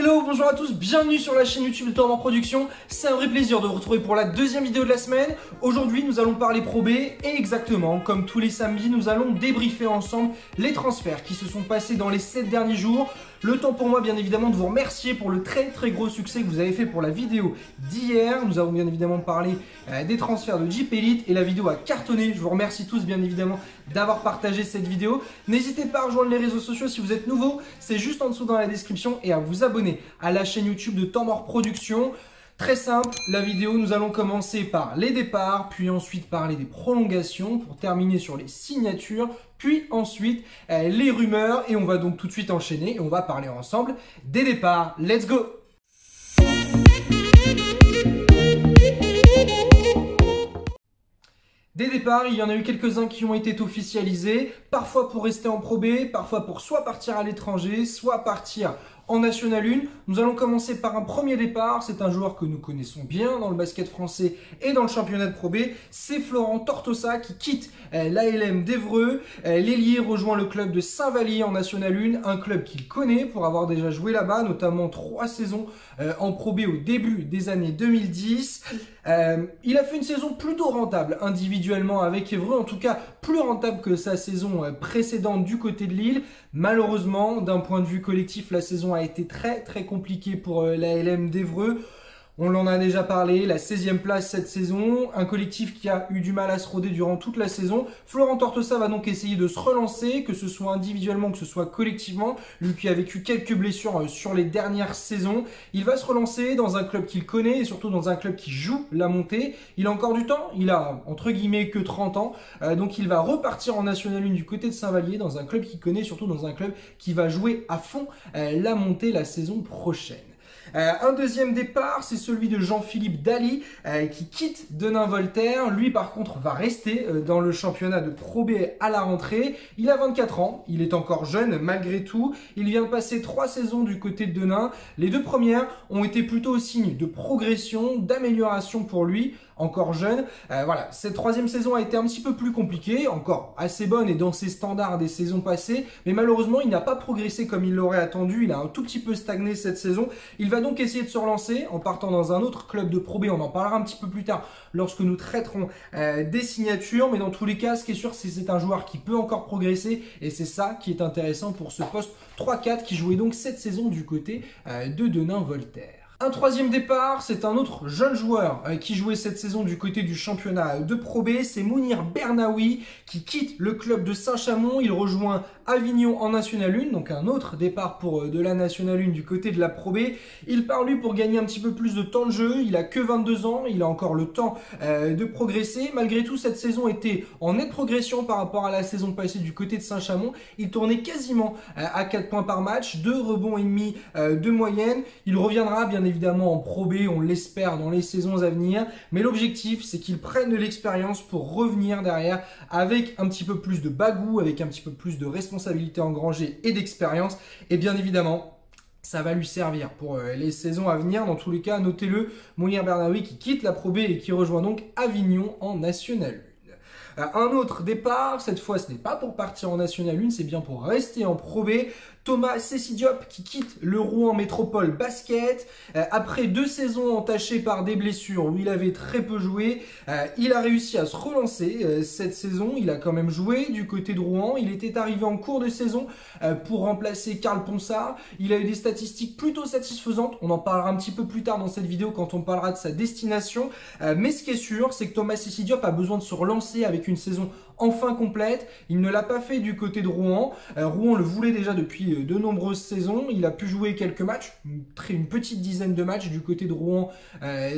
Hello, bonjour à tous, bienvenue sur la chaîne YouTube de Torment Production. C'est un vrai plaisir de vous retrouver pour la deuxième vidéo de la semaine. Aujourd'hui, nous allons parler Pro B et exactement, comme tous les samedis, nous allons débriefer ensemble les transferts qui se sont passés dans les 7 derniers jours. Le temps pour moi, bien évidemment, de vous remercier pour le très gros succès que vous avez fait pour la vidéo d'hier. Nous avons bien évidemment parlé des transferts de Jeep Elite et la vidéo a cartonné. Je vous remercie tous, bien évidemment, d'avoir partagé cette vidéo. N'hésitez pas à rejoindre les réseaux sociaux si vous êtes nouveau. C'est juste en dessous dans la description et à vous abonner à la chaîne YouTube de Torment Production. Très simple, la vidéo, nous allons commencer par les départs, puis ensuite parler des prolongations pour terminer sur les signatures, puis ensuite les rumeurs et on va donc tout de suite enchaîner et on va parler ensemble des départs. Let's go! Des départs, il y en a eu quelques-uns qui ont été officialisés, parfois pour rester en Pro B, parfois pour soit partir à l'étranger, soit partir en National 1. Nous allons commencer par un premier départ. C'est un joueur que nous connaissons bien dans le basket français et dans le championnat de Pro B. C'est Florent Tortosa qui quitte l'ALM d'Évreux. L'ailier rejoint le club de Saint-Vallier en National 1, un club qu'il connaît pour avoir déjà joué là-bas, notamment 3 saisons en Pro B au début des années 2010. Il a fait une saison plutôt rentable individuellement avec Évreux, en tout cas plus rentable que sa saison précédente du côté de Lille. Malheureusement, d'un point de vue collectif, la saison a été très compliquée pour l'ALM d'Évreux. On en a déjà parlé, la 16e place cette saison, un collectif qui a eu du mal à se roder durant toute la saison. Florent Tortosa va donc essayer de se relancer, que ce soit individuellement, que ce soit collectivement. Lui qui a vécu quelques blessures sur les dernières saisons. Il va se relancer dans un club qu'il connaît et surtout dans un club qui joue la montée. Il a encore du temps, il a entre guillemets que 30 ans. Donc il va repartir en National 1 du côté de Saint-Vallier, dans un club qu'il connaît, surtout dans un club qui va jouer à fond la montée la saison prochaine. Un deuxième départ, c'est celui de Jean-Philippe Daly qui quitte Denain-Voltaire. Lui, par contre, va rester dans le championnat de Pro B à la rentrée. Il a 24 ans, il est encore jeune malgré tout. Il vient de passer 3 saisons du côté de Denain. Les 2 premières ont été plutôt signe de progression, d'amélioration pour lui. Encore jeune. Voilà, cette 3e saison a été un petit peu plus compliquée, encore assez bonne et dans ses standards des saisons passées, mais malheureusement, il n'a pas progressé comme il l'aurait attendu. Il a un tout petit peu stagné cette saison. Il va donc essayer de se relancer en partant dans un autre club de Pro B. On en parlera un petit peu plus tard lorsque nous traiterons des signatures, mais dans tous les cas, ce qui est sûr, c'est que c'est un joueur qui peut encore progresser et c'est ça qui est intéressant pour ce poste 3-4 qui jouait donc cette saison du côté de Denain-Voltaire. Un 3e départ, c'est un autre jeune joueur qui jouait cette saison du côté du championnat de Pro B, c'est Mounir Bernaoui qui quitte le club de Saint-Chamond, il rejoint Avignon en National 1, donc un autre départ pour de la National 1 du côté de la Pro B. Il part lui pour gagner un petit peu plus de temps de jeu, il a que 22 ans, il a encore le temps de progresser. Malgré tout, cette saison était en nette progression par rapport à la saison passée du côté de Saint-Chamond. Il tournait quasiment à 4 points par match, 2 rebonds et demi de moyenne. Il reviendra bien évidemment en Pro B, on l'espère dans les saisons à venir, mais l'objectif c'est qu'il prenne de l'expérience pour revenir derrière avec un petit peu plus de bagou, avec un petit peu plus de responsabilité engrangée et d'expérience, et bien évidemment ça va lui servir pour les saisons à venir. Dans tous les cas, notez-le, Mounir Bernaoui qui quitte la Pro B et qui rejoint donc Avignon en National 1. Un autre départ, cette fois ce n'est pas pour partir en National 1, c'est bien pour rester en Pro B. Thomas Cessidiop qui quitte le Rouen Métropole Basket. Après 2 saisons entachées par des blessures où il avait très peu joué, il a réussi à se relancer cette saison. Il a quand même joué du côté de Rouen. Il était arrivé en cours de saison pour remplacer Karl Ponsard. Il a eu des statistiques plutôt satisfaisantes. On en parlera un petit peu plus tard dans cette vidéo quand on parlera de sa destination. Mais ce qui est sûr, c'est que Thomas Cessidiop a besoin de se relancer avec une saison enfin complète. Il ne l'a pas fait du côté de Rouen. Rouen le voulait déjà depuis de nombreuses saisons. Il a pu jouer quelques matchs, une petite dizaine de matchs du côté de Rouen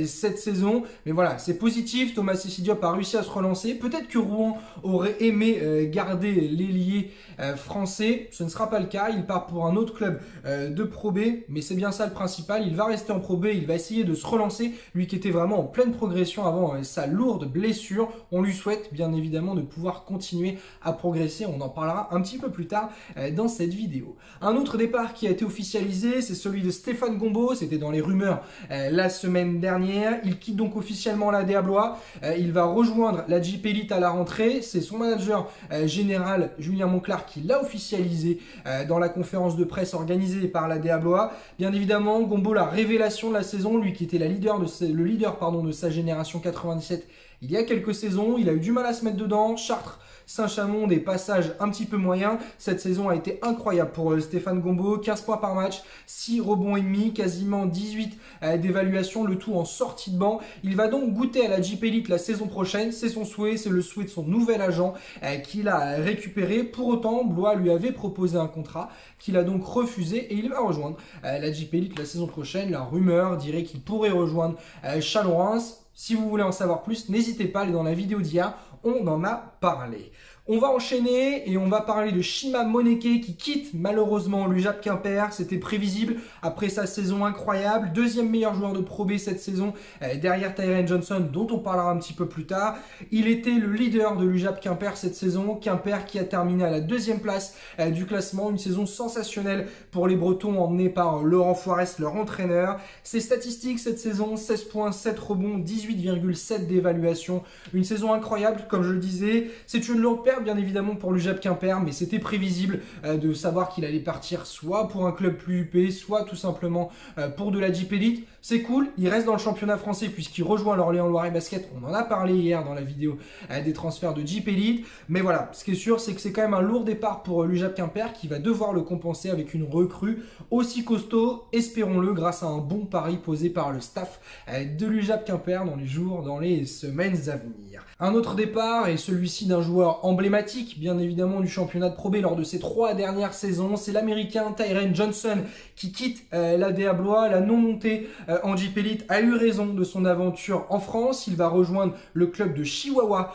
cette saison. Mais voilà, c'est positif. Thomas Cessidiop a réussi à se relancer. Peut-être que Rouen aurait aimé garder l'ailier français. Ce ne sera pas le cas. Il part pour un autre club de Pro B. Mais c'est bien ça le principal. Il va rester en Pro B. Il va essayer de se relancer. Lui qui était vraiment en pleine progression avant sa lourde blessure. On lui souhaite bien évidemment de pouvoir pouvoir continuer à progresser. On en parlera un petit peu plus tard dans cette vidéo. Un autre départ qui a été officialisé, c'est celui de Stéphane Gombeau. C'était dans les rumeurs la semaine dernière. Il quitte donc officiellement la DA Blois. Il va rejoindre la Jeep Elite à la rentrée. C'est son manager général Julien Monclar qui l'a officialisé dans la conférence de presse organisée par la DA Blois. Bien évidemment, Gombeau, la révélation de la saison, lui qui était le leader de sa génération 97 il y a quelques saisons. Il a eu du mal à se mettre dedans. Chartres, Saint-Chamond, des passages un petit peu moyens. Cette saison a été incroyable pour Stéphane Gombeau. 15 points par match, 6 rebonds et demi, quasiment 18 d'évaluation, le tout en sortie de banc. Il va donc goûter à la Jeep Elite la saison prochaine. C'est son souhait, c'est le souhait de son nouvel agent qu'il a récupéré. Pour autant, Blois lui avait proposé un contrat qu'il a donc refusé et il va rejoindre la Jeep Elite la saison prochaine. La rumeur dirait qu'il pourrait rejoindre Chalon-Reims. Si vous voulez en savoir plus, n'hésitez pas, allez dans la vidéo d'hier, on en a parlé. On va enchaîner et on va parler de Shima Moneke qui quitte malheureusement l'UJAP Quimper. C'était prévisible après sa saison incroyable. Deuxième meilleur joueur de Pro B cette saison derrière Tyren Johnson dont on parlera un petit peu plus tard. Il était le leader de l'UJAP Quimper cette saison. Quimper qui a terminé à la deuxième place du classement. Une saison sensationnelle pour les Bretons emmenés par Laurent Forest, leur entraîneur. Ses statistiques cette saison, 16 points, 7 rebonds, 18,7 d'évaluation. Une saison incroyable comme je le disais. C'est une longue perte bien évidemment pour l'UJAP Quimper, mais c'était prévisible de savoir qu'il allait partir soit pour un club plus huppé, soit tout simplement pour de la Jeep Elite. C'est cool, il reste dans le championnat français puisqu'il rejoint l'Orléans Loiret Basket. On en a parlé hier dans la vidéo des transferts de Jeep Elite. Mais voilà, ce qui est sûr, c'est que c'est quand même un lourd départ pour l'UJAP Quimper qui va devoir le compenser avec une recrue aussi costaud, espérons-le, grâce à un bon pari posé par le staff de l'UJAP Quimper dans les jours, dans les semaines à venir. Un autre départ est celui-ci d'un joueur emblématique, bien évidemment, du championnat de Pro B lors de ses 3 dernières saisons. C'est l'Américain Tyren Johnson qui quitte la DA Blois. La non-montée en Jeep Elite a eu raison de son aventure en France. Il va rejoindre le club de Chihuahua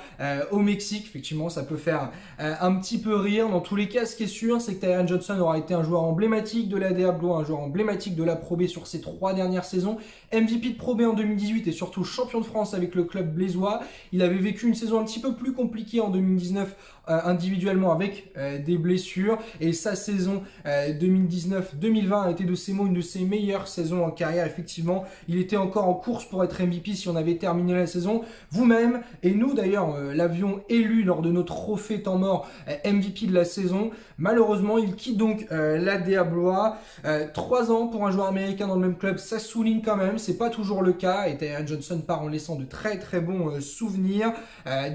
au Mexique. Effectivement, ça peut faire un petit peu rire. Dans tous les cas, ce qui est sûr, c'est que Tyren Johnson aura été un joueur emblématique de la DA Blois, un joueur emblématique de la Pro B sur ses 3 dernières saisons. MVP de Pro B en 2018 et surtout champion de France avec le club blésois. Il avait vécu une saison un petit peu plus compliquée en 2019 individuellement avec des blessures et sa saison 2019-2020 a été de ses mots une de ses meilleures saisons en carrière. Effectivement, il était encore en course pour être MVP si on avait terminé la saison. Vous-même et nous d'ailleurs l'avions élu lors de notre trophée temps mort MVP de la saison. Malheureusement, il quitte donc la DA Blois. 3 ans pour un joueur américain dans le même club, ça souligne quand même, c'est pas toujours le cas et Tyren Johnson part en laissant de très très bons souvenirs.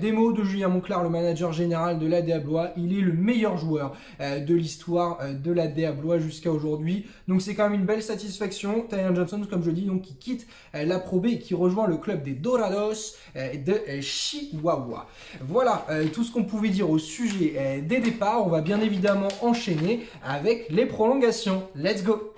Des mots de Julien Monclar, le manager général de la DA Blois. Il est le meilleur joueur de l'histoire de la DA Blois jusqu'à aujourd'hui. Donc c'est quand même une belle satisfaction. Tyren Johnson, comme je dis, donc qui quitte la Pro B et qui rejoint le club des Dorados de Chihuahua. Voilà tout ce qu'on pouvait dire au sujet des départs. On va bien évidemment enchaîner avec les prolongations. Let's go!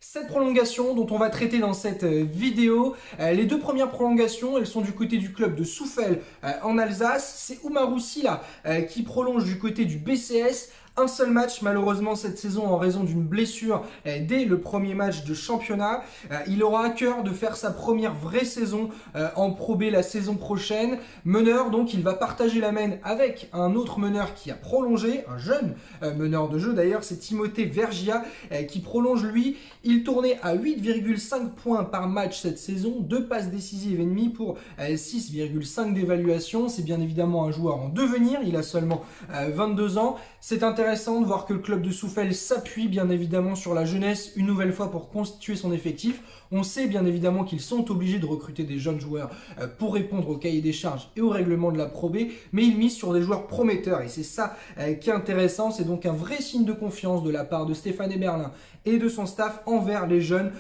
Cette prolongation dont on va traiter dans cette vidéo, les 2 premières prolongations, elles sont du côté du club de Soufel en Alsace. C'est Oumarou Sylla qui prolonge du côté du BCS. Un seul match malheureusement cette saison en raison d'une blessure dès le premier match de championnat. Il aura à cœur de faire sa première vraie saison en Pro B la saison prochaine. Meneur donc, il va partager la main avec un autre meneur qui a prolongé, un jeune meneur de jeu d'ailleurs, c'est Timothée Vergia qui prolonge lui. Il tournait à 8,5 points par match cette saison, 2 passes décisives et demie pour 6,5 d'évaluation. C'est bien évidemment un joueur en devenir, il a seulement 22 ans. C'est intéressant de voir que le club de Soufel s'appuie bien évidemment sur la jeunesse une nouvelle fois pour constituer son effectif. On sait bien évidemment qu'ils sont obligés de recruter des jeunes joueurs pour répondre au cahier des charges et au règlement de la Pro B, mais ils misent sur des joueurs prometteurs et c'est ça qui est intéressant. C'est donc un vrai signe de confiance de la part de Stéphane Eberlin et de son staff envers les jeunes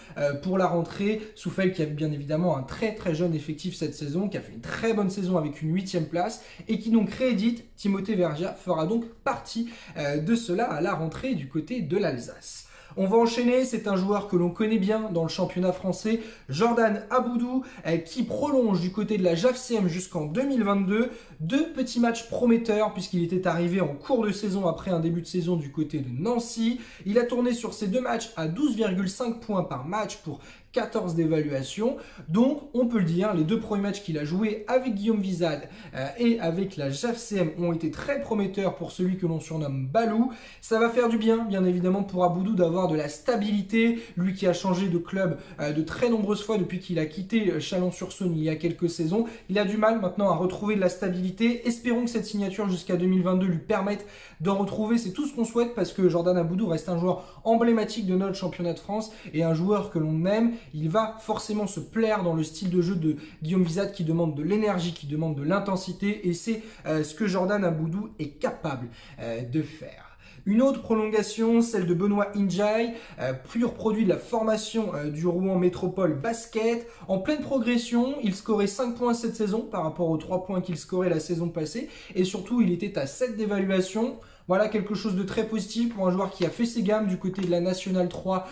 pour la rentrée. Soufel qui avait bien évidemment un très très jeune effectif cette saison, qui a fait une très bonne saison avec une 8e place et qui donc réédite. Timothée Vergia fera donc partie de cela à la rentrée du côté de l'Alsace. On va enchaîner, c'est un joueur que l'on connaît bien dans le championnat français, Jordan Aboudou, qui prolonge du côté de la JAFCM jusqu'en 2022. 2 petits matchs prometteurs puisqu'il était arrivé en cours de saison après un début de saison du côté de Nancy. Il a tourné sur ces 2 matchs à 12,5 points par match pour 14 d'évaluation. Donc, on peut le dire, les deux premiers matchs qu'il a joués avec Guillaume Wizad et avec la JAFCM ont été très prometteurs pour celui que l'on surnomme Balou. Ça va faire du bien évidemment, pour Aboudou d'avoir de la stabilité. Lui qui a changé de club de très nombreuses fois depuis qu'il a quitté Chalon-sur-Saône il y a quelques saisons. Il a du mal maintenant à retrouver de la stabilité. Espérons que cette signature jusqu'à 2022 lui permette d'en retrouver. C'est tout ce qu'on souhaite parce que Jordan Aboudou reste un joueur emblématique de notre championnat de France et un joueur que l'on aime. Il va forcément se plaire dans le style de jeu de Guillaume Wizad qui demande de l'énergie, qui demande de l'intensité, et c'est ce que Jordan Aboudou est capable de faire. Une autre prolongation, celle de Benoît N'Diaye, pur produit de la formation du Rouen Métropole Basket. En pleine progression, il scorait 5 points cette saison par rapport aux 3 points qu'il scorait la saison passée. Et surtout, il était à 7 d'évaluation. Voilà quelque chose de très positif pour un joueur qui a fait ses gammes du côté de la Nationale 3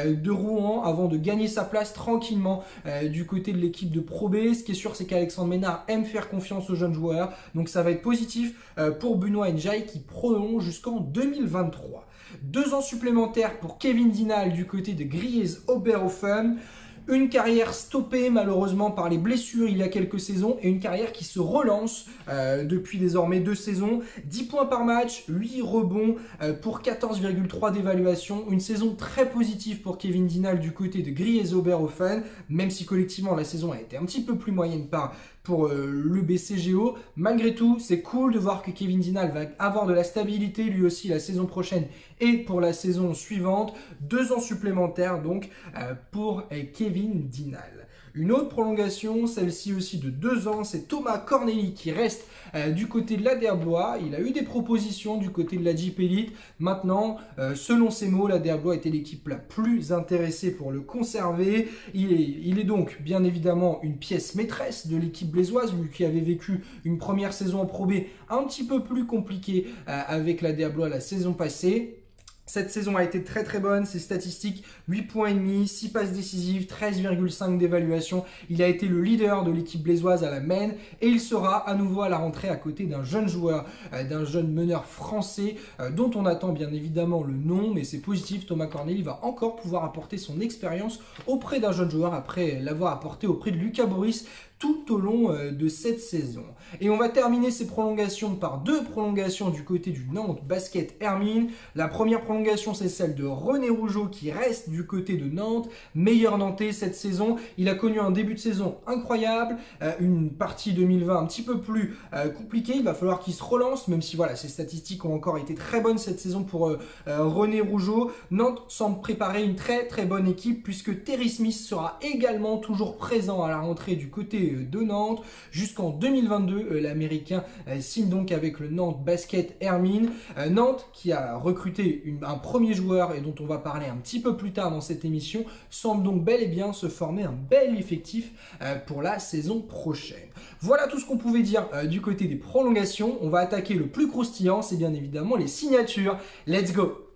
de Rouen avant de gagner sa place tranquillement du côté de l'équipe de Pro B. Ce qui est sûr, c'est qu'Alexandre Ménard aime faire confiance aux jeunes joueurs. Donc ça va être positif pour Benoît N'Diaye qui prolonge jusqu'en 2023. 2 ans supplémentaires pour Kevin Dinal du côté de Gries-Oberhofen. Une carrière stoppée malheureusement par les blessures il y a quelques saisons et une carrière qui se relance depuis désormais 2 saisons. 10 points par match, 8 rebonds pour 14,3 d'évaluation. Une saison très positive pour Kevin Dinal du côté de Gries-Oberhofen, même si collectivement la saison a été un petit peu plus moyenne pour le BCGO. Malgré tout, c'est cool de voir que Kevin Dinal va avoir de la stabilité lui aussi la saison prochaine et pour la saison suivante. 2 ans supplémentaires donc pour Kevin Dinal. Une autre prolongation, celle-ci aussi de 2 ans, c'est Thomas Corneli qui reste du côté de l'Adderbois. Il a eu des propositions du côté de la Jeep Elite. Maintenant, selon ses mots, l'Adderbois était l'équipe la plus intéressée pour le conserver. Il est donc bien évidemment une pièce maîtresse de l'équipe blésoise, lui qui avait vécu une première saison en Pro B un petit peu plus compliquée avec l'Adderbois la saison passée. Cette saison a été très très bonne, ses statistiques, 8 points et demi, 6 passes décisives, 13,5 d'évaluation. Il a été le leader de l'équipe blésoise à la main et il sera à nouveau à la rentrée à côté d'un jeune joueur, d'un jeune meneur français dont on attend bien évidemment le nom, mais c'est positif. Thomas Corneli va encore pouvoir apporter son expérience auprès d'un jeune joueur après l'avoir apporté auprès de Lucas Boris tout au long de cette saison. Et on va terminer ces prolongations par 2 prolongations du côté du Nantes Basket Hermine. La première prolongation, c'est celle de René Rougeau qui reste du côté de Nantes, meilleur Nantais cette saison. Il a connu un début de saison incroyable, une partie 2020 un petit peu plus compliquée. Il va falloir qu'il se relance, même si voilà, ses statistiques ont encore été très bonnes cette saison pour René Rougeau. Nantes semble préparer une très très bonne équipe puisque Terry Smith sera également toujours présent à la rentrée du côté de Nantes. Jusqu'en 2022, l'Américain signe donc avec le Nantes Basket Hermine. Nantes qui a recruté un premier joueur et dont on va parler un petit peu plus tard dans cette émission, semble donc bel et bien se former un bel effectif pour la saison prochaine. Voilà tout ce qu'on pouvait dire du côté des prolongations. On va attaquer le plus croustillant, c'est bien évidemment les signatures. Let's go!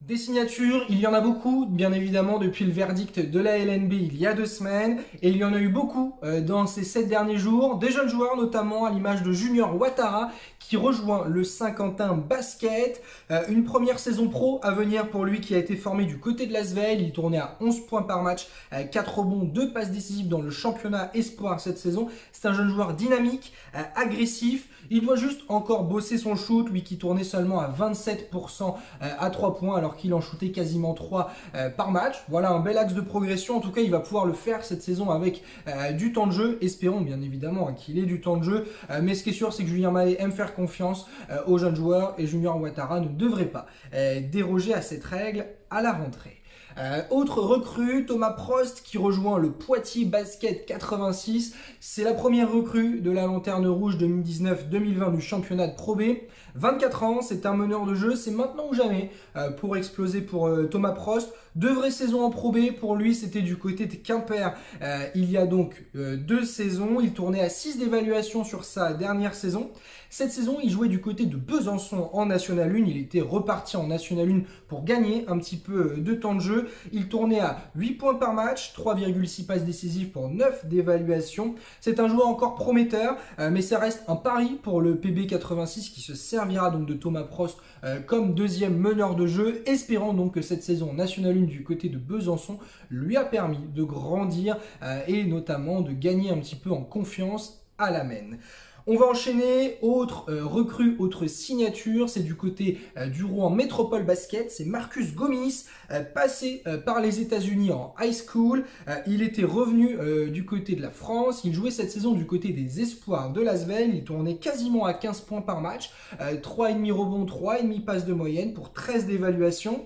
Des signatures, il y en a beaucoup, bien évidemment, depuis le verdict de la LNB il y a 2 semaines. Et il y en a eu beaucoup dans ces 7 derniers jours. Des jeunes joueurs, notamment à l'image de Junior Ouattara, qui rejoint le Saint-Quentin Basket. Une première saison pro à venir pour lui qui a été formé du côté de l'Asvel. Il tournait à 11 points par match, 4 rebonds, 2 passes décisives dans le championnat espoir cette saison. C'est un jeune joueur dynamique, agressif. Il doit juste encore bosser son shoot, lui qui tournait seulement à 27% à 3 points alors qu'il en shootait quasiment 3 par match. Voilà un bel axe de progression. En tout cas, il va pouvoir le faire cette saison avec du temps de jeu. Espérons bien évidemment qu'il ait du temps de jeu. Mais ce qui est sûr, c'est que Julien Mahé aime faire confiance aux jeunes joueurs et Junior Ouattara ne devrait pas déroger à cette règle à la rentrée. Autre recrue, Thomas Prost qui rejoint le Poitiers Basket 86. C'est la première recrue de la Lanterne Rouge 2019-2020 du championnat de Pro B. 24 ans, c'est un meneur de jeu, c'est maintenant ou jamais pour exploser pour Thomas Prost. 2 vraies saisons en Pro B, pour lui c'était du côté de Quimper il y a donc 2 saisons. Il tournait à 6 d'évaluation sur sa dernière saison. Cette saison, il jouait du côté de Besançon en National 1. Il était reparti en National 1 pour gagner un petit peu de temps de jeu. jeu. Il tournait à 8 points par match, 3,6 passes décisives pour 9 d'évaluation. C'est un joueur encore prometteur, mais ça reste un pari pour le PB86 qui se servira donc de Thomas Prost comme deuxième meneur de jeu, espérant donc que cette saison National 1 du côté de Besançon lui a permis de grandir et notamment de gagner un petit peu en confiance à la main. On va enchaîner, autre recrue, autre signature, c'est du côté du Rouen Métropole Basket, c'est Marcus Gomis, passé par les États-Unis en high school. Il était revenu du côté de la France, il jouait cette saison du côté des Espoirs de Lasvel, il tournait quasiment à 15 points par match, 3,5 rebonds, 3,5 passes de moyenne pour 13 d'évaluation.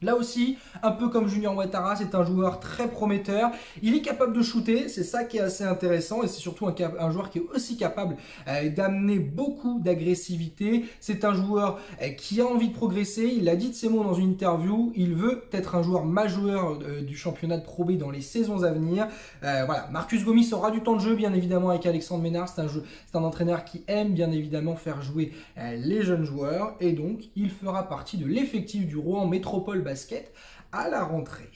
Là aussi, un peu comme Junior Ouattara, c'est un joueur très prometteur. Il est capable de shooter, c'est ça qui est assez intéressant et c'est surtout un joueur qui est aussi capable d'amener beaucoup d'agressivité. C'est un joueur qui a envie de progresser. Il a dit de ses mots dans une interview, il veut être un joueur majeur du championnat de Pro B dans les saisons à venir. Voilà, Marcus Gomis aura du temps de jeu bien évidemment avec Alexandre Ménard. C'est un entraîneur qui aime bien évidemment faire jouer les jeunes joueurs et donc il fera partie de l'effectif du Rouen Métropole Basket à la rentrée.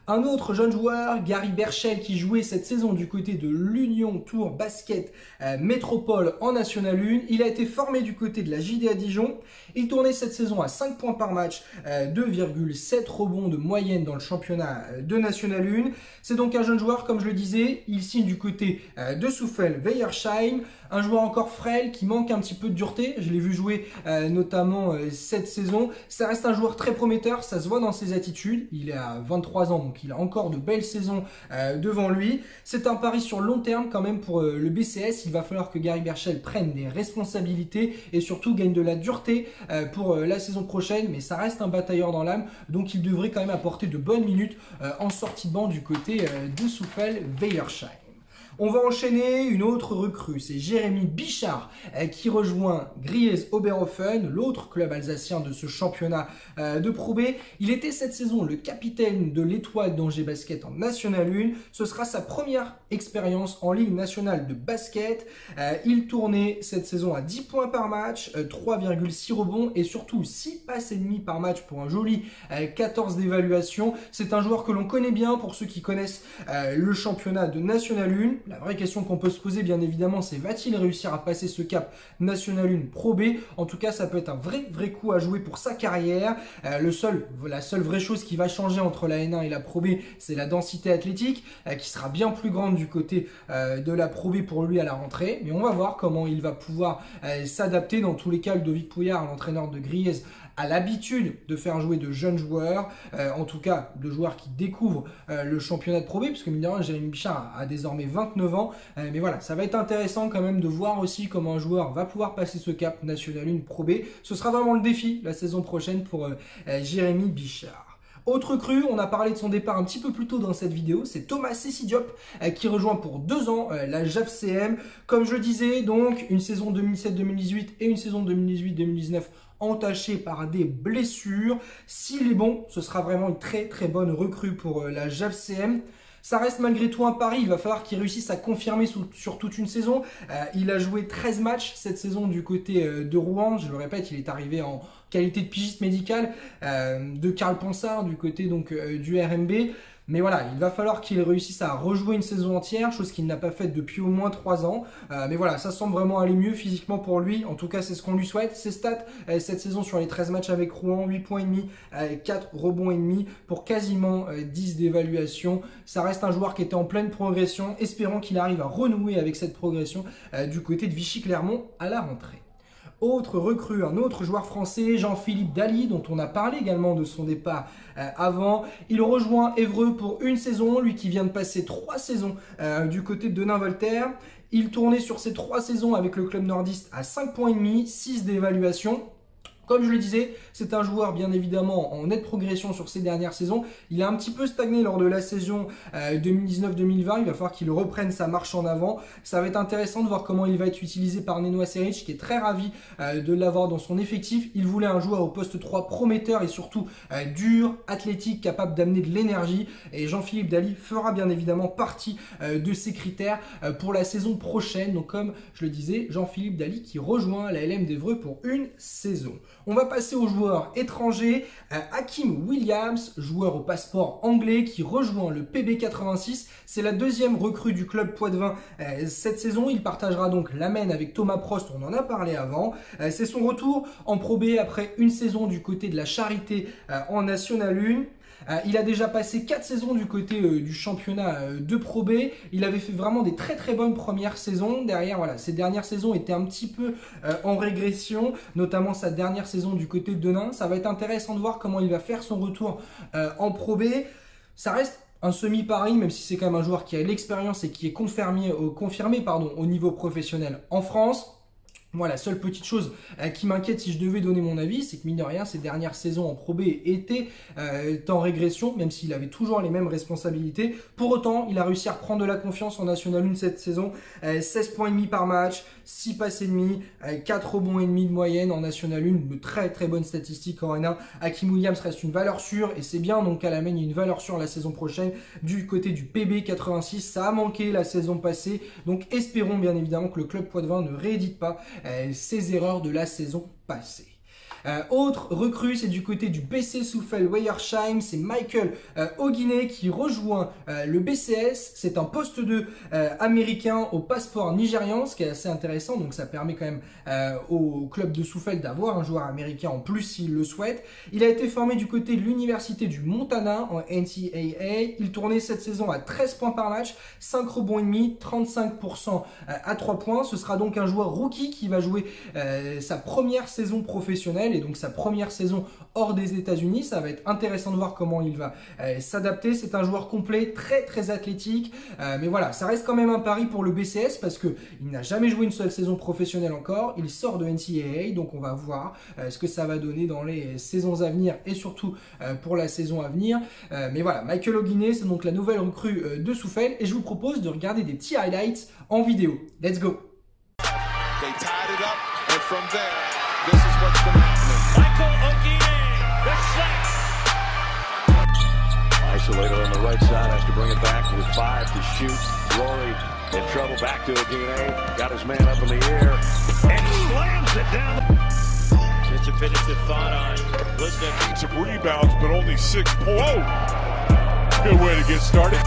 Un autre jeune joueur, Gary Berchel, qui jouait cette saison du côté de l'Union Tour Basket Métropole en National 1. Il a été formé du côté de la JDA Dijon. Il tournait cette saison à 5 points par match, 2,7 rebonds de moyenne dans le championnat de National 1. C'est donc un jeune joueur, comme je le disais, il signe du côté de Souffel-Weiersheim. Un joueur encore frêle qui manque un petit peu de dureté. Je l'ai vu jouer notamment cette saison. Ça reste un joueur très prometteur, ça se voit dans ses attitudes. Il est à 23 ans, donc il a encore de belles saisons devant lui. C'est un pari sur long terme quand même pour le BCS. Il va falloir que Gary Berchel prenne des responsabilités et surtout gagne de la dureté pour la saison prochaine. Mais ça reste un batailleur dans l'âme, donc il devrait quand même apporter de bonnes minutes en sortie de banc du côté de Souffel-Weiersheim. On va enchaîner une autre recrue, c'est Jérémy Bichard qui rejoint Griez Oberhofen, l'autre club alsacien de ce championnat de Pro B. Il était cette saison le capitaine de l'Étoile d'Angers Basket en National 1. Ce sera sa première expérience en Ligue nationale de basket. Il tournait cette saison à 10 points par match, 3,6 rebonds et surtout 6 passes et demie par match pour un joli 14 d'évaluation. C'est un joueur que l'on connaît bien pour ceux qui connaissent le championnat de National 1. La vraie question qu'on peut se poser, bien évidemment, c'est va-t-il réussir à passer ce cap National 1 Pro B? En tout cas, ça peut être un vrai coup à jouer pour sa carrière. La seule vraie chose qui va changer entre la N1 et la Pro B, c'est la densité athlétique, qui sera bien plus grande du côté de la Pro B pour lui à la rentrée. Mais on va voir comment il va pouvoir s'adapter. Dans tous les cas, Ludovic Pouillard, l'entraîneur de Griez, a l'habitude de faire jouer de jeunes joueurs, en tout cas de joueurs qui découvrent le championnat de Pro B, puisque mine de rien, Jérémy Bichard a désormais 29 ans, mais voilà, ça va être intéressant quand même de voir aussi comment un joueur va pouvoir passer ce cap National 1 Pro B. Ce sera vraiment le défi la saison prochaine pour Jérémy Bichard. Autre cru, on a parlé de son départ un petit peu plus tôt dans cette vidéo, c'est Thomas Sessidiop qui rejoint pour 2 ans la JAFCM. Comme je le disais, donc une saison 2017-2018 et une saison 2018-2019 entaché par des blessures. S'il est bon, ce sera vraiment une très bonne recrue pour la JAFCM. Ça reste malgré tout un pari, il va falloir qu'il réussisse à confirmer sur toute une saison. Il a joué 13 matchs cette saison du côté de Rouen. Je le répète, il est arrivé en qualité de pigiste médical de Karl Ponsard du côté donc du RMB. Mais voilà, il va falloir qu'il réussisse à rejouer une saison entière, chose qu'il n'a pas faite depuis au moins 3 ans. Mais voilà, ça semble vraiment aller mieux physiquement pour lui. En tout cas, c'est ce qu'on lui souhaite. Ses stats cette saison sur les 13 matchs avec Rouen, 8 points et demi, 4 rebonds et demi pour quasiment 10 d'évaluation. Ça reste un joueur qui était en pleine progression. Espérons qu'il arrive à renouer avec cette progression du côté de Vichy-Clermont à la rentrée. Autre recrue, un autre joueur français, Jean-Philippe Daly, dont on a parlé également de son départ avant. Il rejoint Évreux pour une saison, lui qui vient de passer 3 saisons du côté de Denain-Voltaire. Il tournait sur ces 3 saisons avec le club nordiste à 5 points et demi, 6 d'évaluation. Comme je le disais, c'est un joueur bien évidemment en nette progression sur ces dernières saisons. Il a un petit peu stagné lors de la saison 2019-2020. Il va falloir qu'il reprenne sa marche en avant. Ça va être intéressant de voir comment il va être utilisé par Nenoa Seric, qui est très ravi de l'avoir dans son effectif. Il voulait un joueur au poste 3 prometteur et surtout dur, athlétique, capable d'amener de l'énergie. Et Jean-Philippe Daly fera bien évidemment partie de ces critères pour la saison prochaine. Donc comme je le disais, Jean-Philippe Daly qui rejoint la LM d'Évreux pour une saison. On va passer aux joueurs étrangers. Hakim Williams, joueur au passeport anglais qui rejoint le PB86. C'est la deuxième recrue du club poitevin cette saison. Il partagera donc la main avec Thomas Prost, on en a parlé avant. C'est son retour en Pro B après une saison du côté de la Charité en National 1. Il a déjà passé 4 saisons du côté du championnat de Pro B. Il avait fait vraiment des très bonnes premières saisons. Derrière, voilà, ses dernières saisons étaient un petit peu en régression, notamment sa dernière saison du côté de Denain. Ça va être intéressant de voir comment il va faire son retour en Pro B. Ça reste un semi-pari, même si c'est quand même un joueur qui a l'expérience et qui est confirmé au niveau professionnel en France. Moi, la seule petite chose qui m'inquiète si je devais donner mon avis, c'est que mine de rien, ses dernières saisons en Pro B étaient en régression, même s'il avait toujours les mêmes responsabilités. Pour autant, il a réussi à reprendre de la confiance en National 1 cette saison. 16 points et demi par match, 6 passes et demi, 4 rebonds et demi de moyenne en National 1. De très bonnes statistiques en N1. Hakim Williams reste une valeur sûre et c'est bien donc qu'à la main, il y a une valeur sûre la saison prochaine du côté du PB 86. Ça a manqué la saison passée, donc espérons bien évidemment que le club poitevin ne réédite pas ses erreurs de la saison passée. Autre recrue, c'est du côté du BC Soufel-Weyersheim, c'est Michael Oguiné qui rejoint le BCS. C'est un poste 2 américain au passeport nigérian, ce qui est assez intéressant. Donc ça permet quand même au club de Soufel d'avoir un joueur américain en plus s'il le souhaite. Il a été formé du côté de l'université du Montana en NCAA. Il tournait cette saison à 13 points par match, 5 rebonds et demi, 35% à 3 points. Ce sera donc un joueur rookie qui va jouer sa première saison professionnelle et donc sa première saison hors des États-Unis. Ça va être intéressant de voir comment il va s'adapter. C'est un joueur complet, très athlétique. Mais voilà, ça reste quand même un pari pour le BCS parce qu'il n'a jamais joué une seule saison professionnelle encore. Il sort de NCAA, donc on va voir ce que ça va donner dans les saisons à venir et surtout pour la saison à venir. Mais voilà, Michael Oguiné, c'est donc la nouvelle recrue de Soufel et je vous propose de regarder des petits highlights en vidéo. Let's go! They tied it up, and from there, this is what's been happening. Michael Oguiné, the set. Isolator on the right side, has to bring it back with 5 to shoot. Rory in trouble, back to Oguiné, got his man up in the air, and slams it down. Just to finish the thought on Lisbon. Some rebounds, but only 6 points. Good way to get started.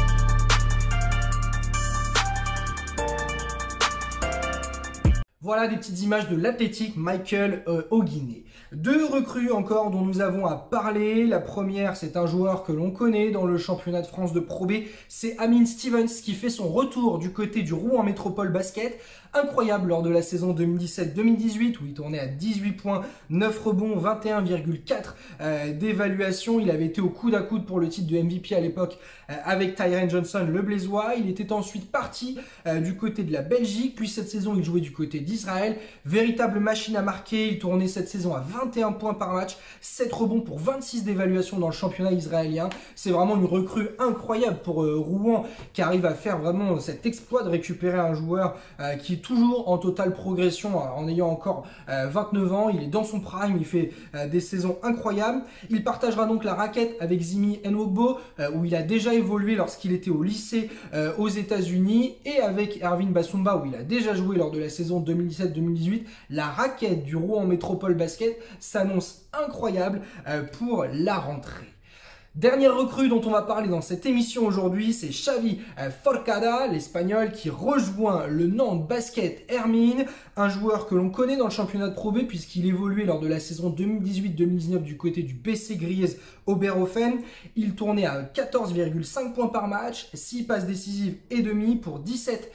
Voilà des petites images de l'athlétique Michael Oguiné. 2 recrues encore dont nous avons à parler. La première, c'est un joueur que l'on connaît dans le championnat de France de Pro B. C'est Amine Stevens qui fait son retour du côté du Rouen Métropole Basket. Incroyable lors de la saison 2017-2018 où il tournait à 18 points, 9 rebonds, 21,4 d'évaluation. Il avait été au coude à coude pour le titre de MVP à l'époque avec Tyren Johnson, le Blésois. Il était ensuite parti du côté de la Belgique. Puis cette saison, il jouait du côté d'Israël. Véritable machine à marquer. Il tournait cette saison à 21 points par match, 7 rebonds pour 26 d'évaluation dans le championnat israélien. C'est vraiment une recrue incroyable pour Rouen qui arrive à faire vraiment cet exploit de récupérer un joueur qui est toujours en totale progression en ayant encore 29 ans. Il est dans son prime, il fait des saisons incroyables. Il partagera donc la raquette avec Zimi Nwogbo où il a déjà évolué lorsqu'il était au lycée aux États-Unis et avec Ervin Basumba où il a déjà joué lors de la saison 2017-2018. La raquette du Rouen Métropole Basket s'annonce incroyable pour la rentrée. Dernière recrue dont on va parler dans cette émission aujourd'hui, c'est Xavi Forcada, l'Espagnol qui rejoint le Nantes Basket Hermine, un joueur que l'on connaît dans le championnat de Pro B puisqu'il évoluait lors de la saison 2018-2019 du côté du BC Griez Oberhofen. Il tournait à 14,5 points par match, 6 passes décisives et demi pour 17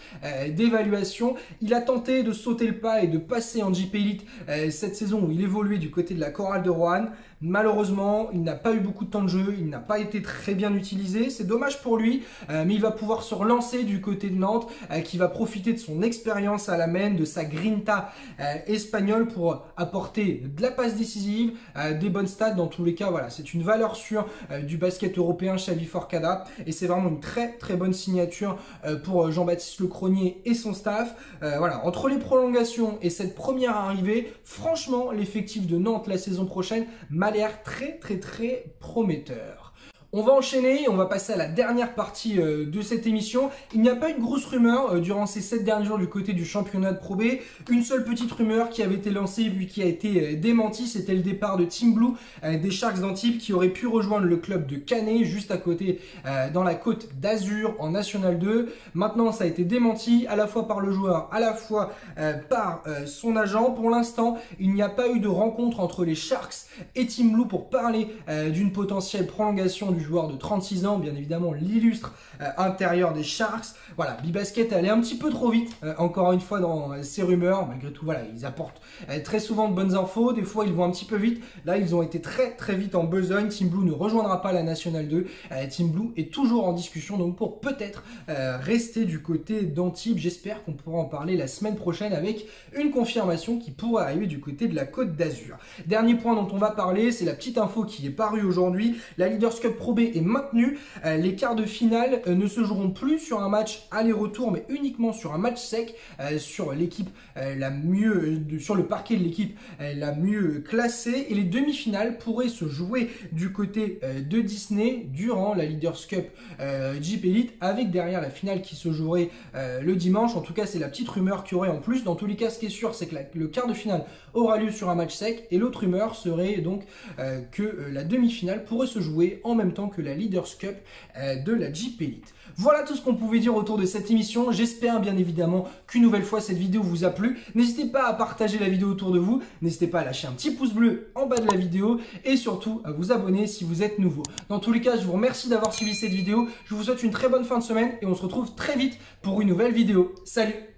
d'évaluation. Il a tenté de sauter le pas et de passer en JP Elite cette saison où il évoluait du côté de la Chorale de Roanne. Malheureusement, il n'a pas eu beaucoup de temps de jeu, il n'a pas été très bien utilisé. C'est dommage pour lui, mais il va pouvoir se relancer du côté de Nantes, qui va profiter de son expérience à la main, de sa grinta espagnole pour apporter de la passe décisive, des bonnes stats. Dans tous les cas, voilà, c'est une valeur sûre du basket européen, Xavi Forcada, et c'est vraiment une très bonne signature pour Jean-Baptiste Lecronier et son staff. Voilà, entre les prolongations et cette première arrivée, franchement, l'effectif de Nantes la saison prochaine m'a l'air très prometteur. On va enchaîner, on va passer à la dernière partie de cette émission. Il n'y a pas eu de grosse rumeur durant ces 7 derniers jours du côté du championnat de Pro B. Une seule petite rumeur qui avait été lancée puis qui a été démentie, c'était le départ de Team Blue des Sharks d'Antibes qui aurait pu rejoindre le club de Canet juste à côté dans la Côte d'Azur en National 2. Maintenant ça a été démenti à la fois par le joueur, à la fois par son agent. Pour l'instant, il n'y a pas eu de rencontre entre les Sharks et Team Blue pour parler d'une potentielle prolongation du joueur de 36 ans, bien évidemment l'illustre intérieur des Sharks. Voilà, B-Basket est allé un petit peu trop vite, encore une fois dans ces rumeurs. Malgré tout, voilà, ils apportent très souvent de bonnes infos, des fois ils vont un petit peu vite. Là, ils ont été très vite en besogne. Team Blue ne rejoindra pas la National 2. Team Blue est toujours en discussion, donc pour peut-être rester du côté d'Antibes. J'espère qu'on pourra en parler la semaine prochaine avec une confirmation qui pourrait arriver du côté de la Côte d'Azur. Dernier point dont on va parler, c'est la petite info qui est parue aujourd'hui. La Leaders Cup Pro B est maintenue. Les quarts de finale ne se joueront plus sur un match aller-retour, mais uniquement sur un match sec, sur l'équipe sur le parquet de l'équipe la mieux classée. Et les demi-finales pourraient se jouer du côté de Disney durant la Leaders Cup Jeep Elite, avec derrière la finale qui se jouerait le dimanche. En tout cas, c'est la petite rumeur qu'il y aurait en plus. Dans tous les cas, ce qui est sûr, c'est que le quart de finale aura lieu sur un match sec, et l'autre rumeur serait donc que la demi-finale pourrait se jouer en même temps que la Leaders Cup de la Jeep Elite. Voilà tout ce qu'on pouvait dire autour de cette émission. J'espère bien évidemment qu'une nouvelle fois cette vidéo vous a plu. N'hésitez pas à partager la vidéo autour de vous, n'hésitez pas à lâcher un petit pouce bleu en bas de la vidéo et surtout à vous abonner si vous êtes nouveau. Dans tous les cas, je vous remercie d'avoir suivi cette vidéo. Je vous souhaite une très bonne fin de semaine et on se retrouve très vite pour une nouvelle vidéo. Salut!